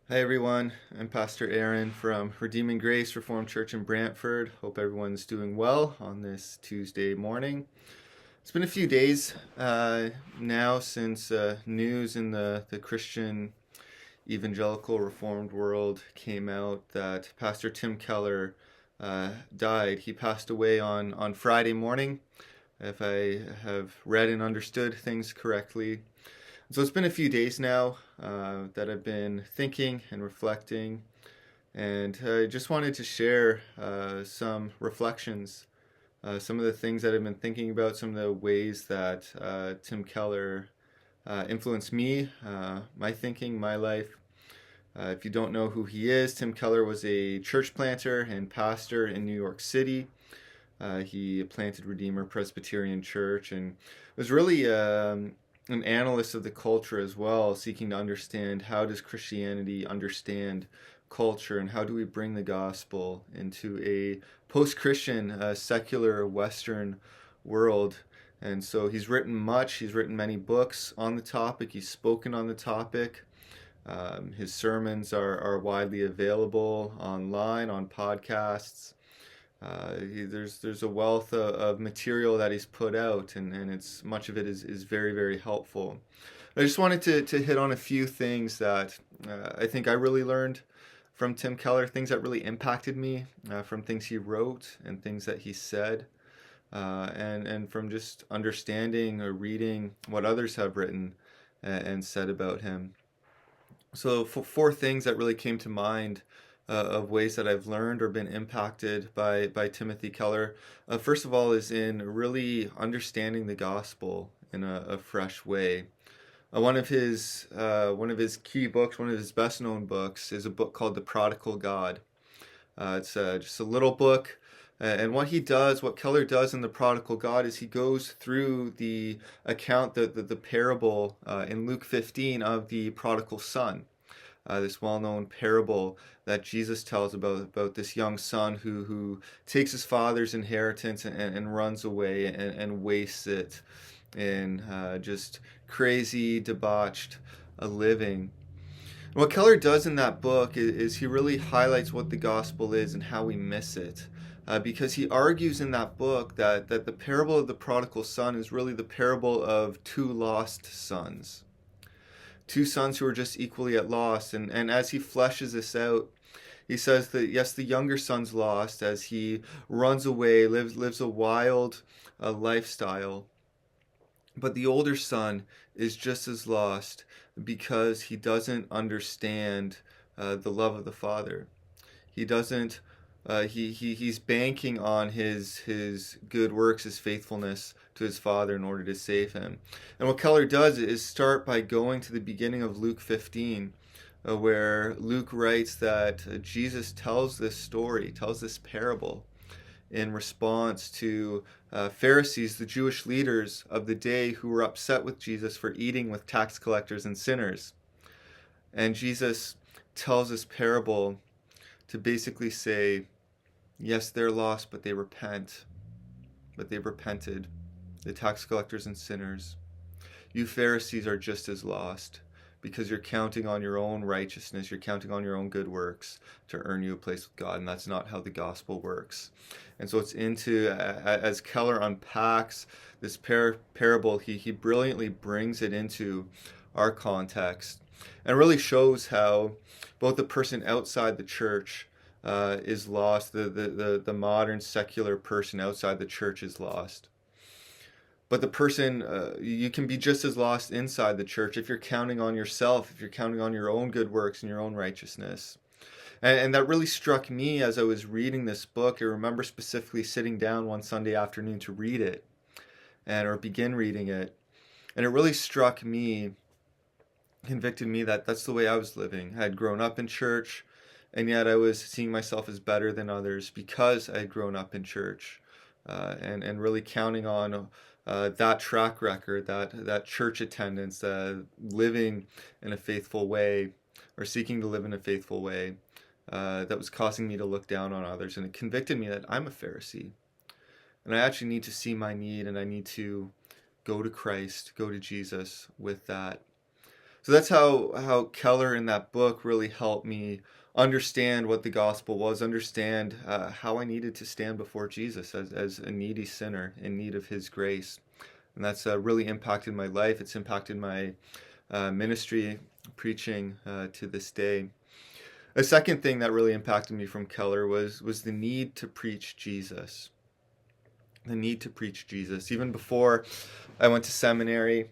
Hi everyone, I'm Pastor Aaron from Redeeming Grace Reformed Church in Brantford. Hope everyone's doing well on this Tuesday morning. It's been a few days now since news in the Christian evangelical Reformed world came out that Pastor Tim Keller died. He passed away on Friday morning, if I have read and understood things correctly. So it's been a few days now that I've been thinking and reflecting, and I just wanted to share some reflections, some of the things that I've been thinking about, some of the ways that Tim Keller influenced me, my thinking, my life. If you don't know who he is, Tim Keller was a church planter and pastor in New York City. He planted Redeemer Presbyterian Church and was really an analyst of the culture as well, seeking to understand how does Christianity understand culture and how do we bring the gospel into a post-Christian, secular Western world. And so he's written much. He's written many books on the topic. He's spoken on the topic. His sermons are widely available online, on podcasts. There's a wealth of material that he's put out, and it's much of it is very, very helpful. I just wanted to hit on a few things that I think I really learned from Tim Keller, things that really impacted me from things he wrote and things that he said, and from just understanding or reading what others have written and said about him. So, four things that really came to mind of ways that I've learned or been impacted by Timothy Keller. First of all, is in really understanding the gospel in a fresh way. One of his key books, one of his best known books, is a book called The Prodigal God. It's just a little book. And what Keller does in The Prodigal God is he goes through the account, the parable in Luke 15 of the prodigal son. This well-known parable that Jesus tells about this young son who takes his father's inheritance and runs away and wastes it in just crazy, debauched living. What Keller does in that book is he really highlights what the gospel is and how we miss it. Because he argues in that book that the parable of the prodigal son is really the parable of two lost sons. Two sons who are just equally at loss. And as he fleshes this out, he says that yes, the younger son's lost as he runs away, lives a wild lifestyle. But the older son is just as lost because he doesn't understand the love of the father. He doesn't. He's banking on his good works, his faithfulness to his father in order to save him. And what Keller does is start by going to the beginning of Luke 15, where Luke writes that Jesus tells this story, tells this parable in response to Pharisees, the Jewish leaders of the day, who were upset with Jesus for eating with tax collectors and sinners. And Jesus tells this parable to basically say, yes, they're lost, but they repent. But they've repented. The tax collectors and sinners. You Pharisees are just as lost because you're counting on your own righteousness, you're counting on your own good works to earn you a place with God, and that's not how the gospel works. And so it's as Keller unpacks this parable, he brilliantly brings it into our context and really shows how both the person outside the church is lost, the modern secular person outside the church is lost. But the person, you can be just as lost inside the church if you're counting on yourself, if you're counting on your own good works and your own righteousness. And that really struck me as I was reading this book. I remember specifically sitting down one Sunday afternoon to read it, or begin reading it. And it really struck me, convicted me that that's the way I was living. I had grown up in church, and yet I was seeing myself as better than others because I had grown up in church, and really counting on that track record, that church attendance, living in a faithful way, or seeking to live in a faithful way, that was causing me to look down on others. And it convicted me that I'm a Pharisee. And I actually need to see my need, and I need to go to Christ, go to Jesus with that. So that's how Keller in that book really helped me understand what the gospel was, understand how I needed to stand before Jesus as a needy sinner in need of his grace. And that's really impacted my life. It's impacted my ministry, preaching to this day. A second thing that really impacted me from Keller was the need to preach Jesus. The need to preach Jesus. Even before I went to seminary,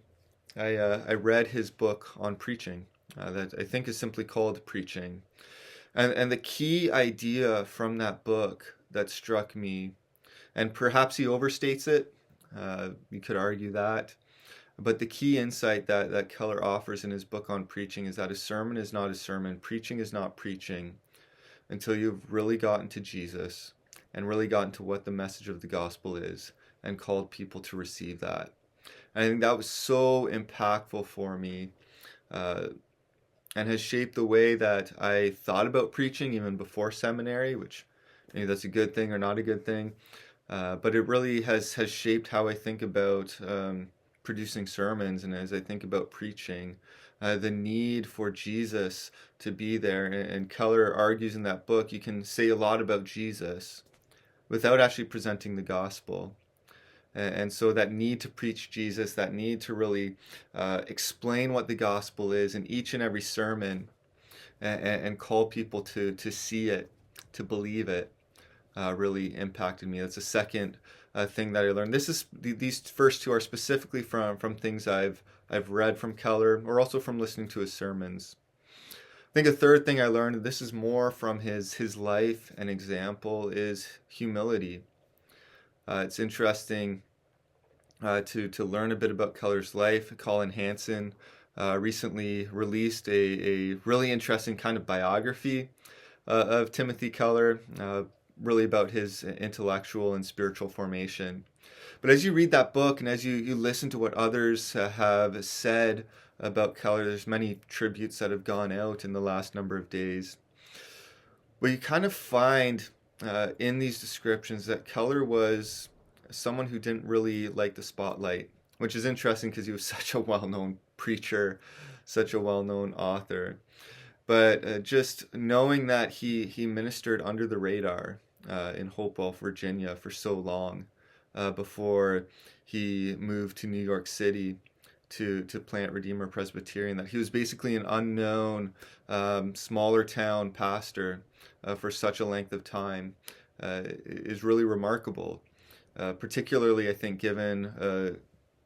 I read his book on preaching that I think is simply called Preaching. And the key idea from that book that struck me, and perhaps he overstates it, you could argue that, but the key insight that Keller offers in his book on preaching is that a sermon is not a sermon, preaching is not preaching until you've really gotten to Jesus and really gotten to what the message of the gospel is and called people to receive that. And I think that was so impactful for me uh, and has shaped the way that I thought about preaching even before seminary, which maybe that's a good thing or not a good thing. But it really has shaped how I think about producing sermons, and as I think about preaching, the need for Jesus to be there. And Keller argues in that book, you can say a lot about Jesus without actually presenting the gospel. And so that need to preach Jesus, that need to really explain what the gospel is in each and every sermon, and call people to see it, to believe it, really impacted me. That's the second thing that I learned. These first two are specifically from things I've read from Keller, or also from listening to his sermons. I think a third thing I learned, and this is more from his life and example, is humility. It's interesting to learn a bit about Keller's life. Colin Hansen recently released a really interesting kind of biography of Timothy Keller, really about his intellectual and spiritual formation. But as you read that book and as you listen to what others have said about Keller, there's many tributes that have gone out in the last number of days. Well, you kind of find in these descriptions that Keller was someone who didn't really like the spotlight, which is interesting because he was such a well-known preacher, such a well-known author. But just knowing that he ministered under the radar in Hopewell, Virginia for so long before he moved to New York City to plant Redeemer Presbyterian, that he was basically an unknown smaller town pastor for such a length of time is really remarkable. Particularly, I think, given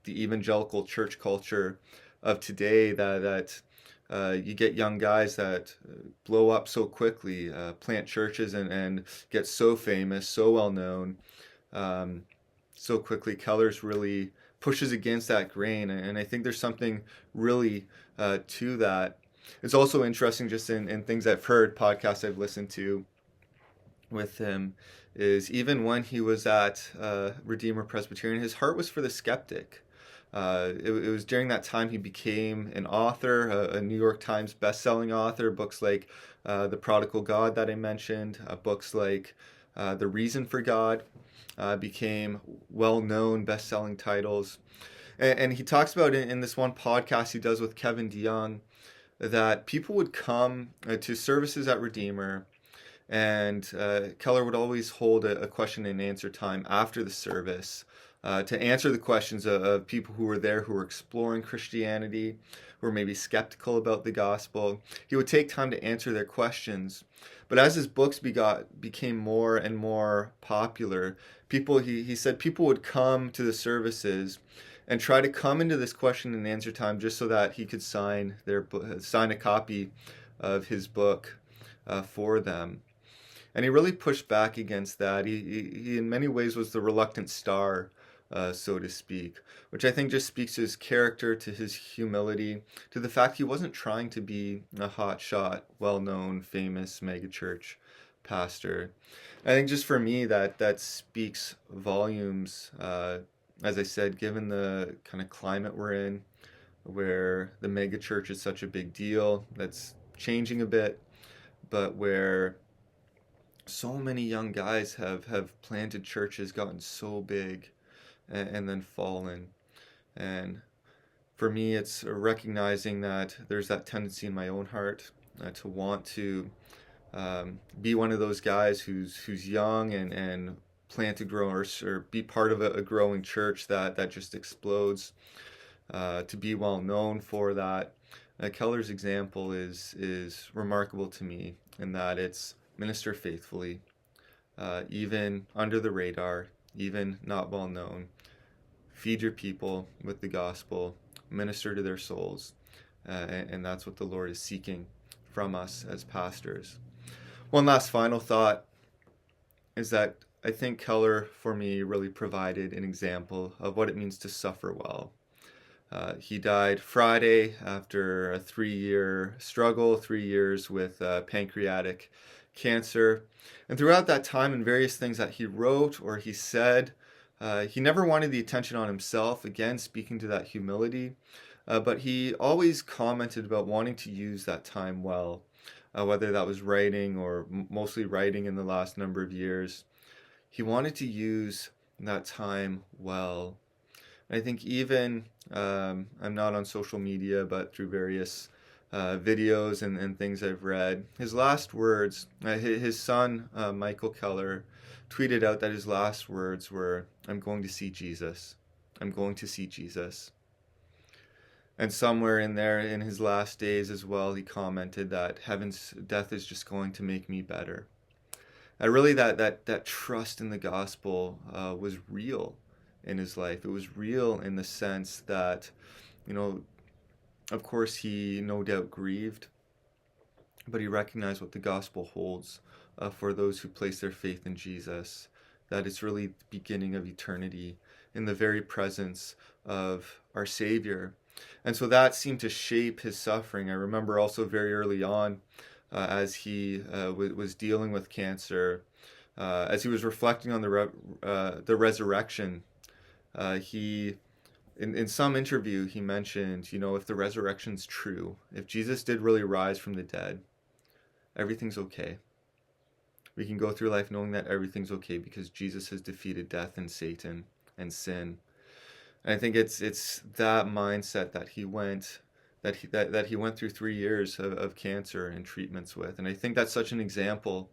the evangelical church culture of today, that you get young guys that blow up so quickly, plant churches and get so famous, so well known, so quickly. Keller's really pushes against that grain, and I think there's something really to that. It's also interesting just in things I've heard, podcasts I've listened to with him, is even when he was at Redeemer Presbyterian, his heart was for the skeptic. It was during that time he became an author, a New York Times best-selling author. Books like The Prodigal God that I mentioned, books like The Reason for God became well-known best-selling titles. And he talks about in this one podcast he does with Kevin DeYoung that people would come to services at Redeemer, and Keller would always hold a question and answer time after the service to answer the questions of people who were there who were exploring Christianity, who were maybe skeptical about the gospel. He would take time to answer their questions. But as his books became more and more popular, he said people would come to the services and try to come into this question and answer time just so that he could sign a copy of his book for them. And he really pushed back against that. He in many ways was the reluctant star, so to speak, which I think just speaks to his character, to his humility, to the fact he wasn't trying to be a hotshot, well-known, famous megachurch pastor. I think just for me that speaks volumes, as I said, given the kind of climate we're in, where the megachurch is such a big deal, that's changing a bit, but where so many young guys have planted churches, gotten so big, and then fallen. And For me, it's recognizing that there's that tendency in my own heart to want to be one of those guys who's young and plan to grow or be part of a growing church that just explodes. To be well known for that. Keller's example is remarkable to me in that it's minister faithfully, even under the radar, even not well known. Feed your people with the gospel, minister to their souls, and that's what the Lord is seeking from us as pastors. One last final thought is that I think Keller, for me, really provided an example of what it means to suffer well. He died Friday after a 3-year struggle, 3 years with pancreatic cancer. And throughout that time and various things that he wrote or he said, he never wanted the attention on himself, again, speaking to that humility, but he always commented about wanting to use that time well, whether that was writing or mostly writing in the last number of years. He wanted to use that time well. I think even, I'm not on social media, but through various videos and things I've read, his last words, his son, Michael Keller, tweeted out that his last words were, "I'm going to see Jesus. I'm going to see Jesus." And somewhere in there, in his last days as well, he commented that heaven's death is just going to make me better. Really, that trust in the gospel was real in his life. It was real in the sense that, of course, he no doubt grieved, but he recognized what the gospel holds for those who place their faith in Jesus, that it's really the beginning of eternity in the very presence of our Savior. And so that seemed to shape his suffering. I remember also very early on, as he was dealing with cancer, as he was reflecting on the resurrection, he, in some interview, he mentioned, if the resurrection's true, if Jesus did really rise from the dead, everything's okay. We can go through life knowing that everything's okay because Jesus has defeated death and Satan and sin. And I think it's that mindset that he went through 3 years of cancer and treatments with. And I think that's such an example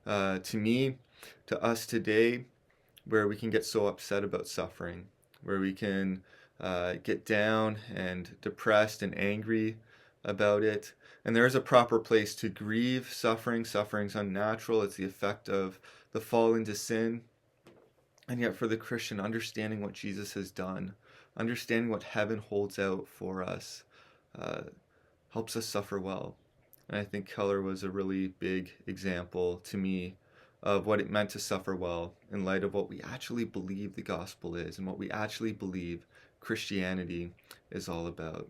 to me, to us today, where we can get so upset about suffering, where we can get down and depressed and angry about it. And there is a proper place to grieve suffering. Suffering's unnatural. It's the effect of the fall into sin. And yet for the Christian, understanding what Jesus has done, understanding what heaven holds out for us, helps us suffer well. And I think Keller was a really big example to me of what it meant to suffer well in light of what we actually believe the gospel is and what we actually believe Christianity is all about.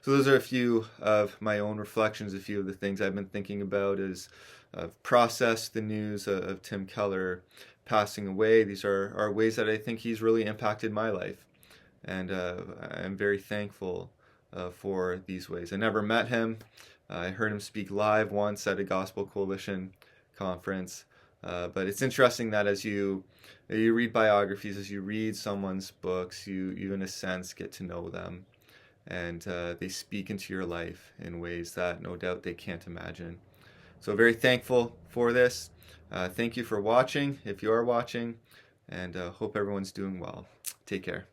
So those are a few of my own reflections, a few of the things I've been thinking about as I've processed the news of Tim Keller passing away. These are ways that I think he's really impacted my life. And I'm very thankful for these ways. I never met him. I heard him speak live once at a Gospel Coalition conference. But it's interesting that as you read biographies, as you read someone's books, you in a sense get to know them. And they speak into your life in ways that no doubt they can't imagine. So very thankful for this. Thank you for watching, if you are watching, and hope everyone's doing well. Take care.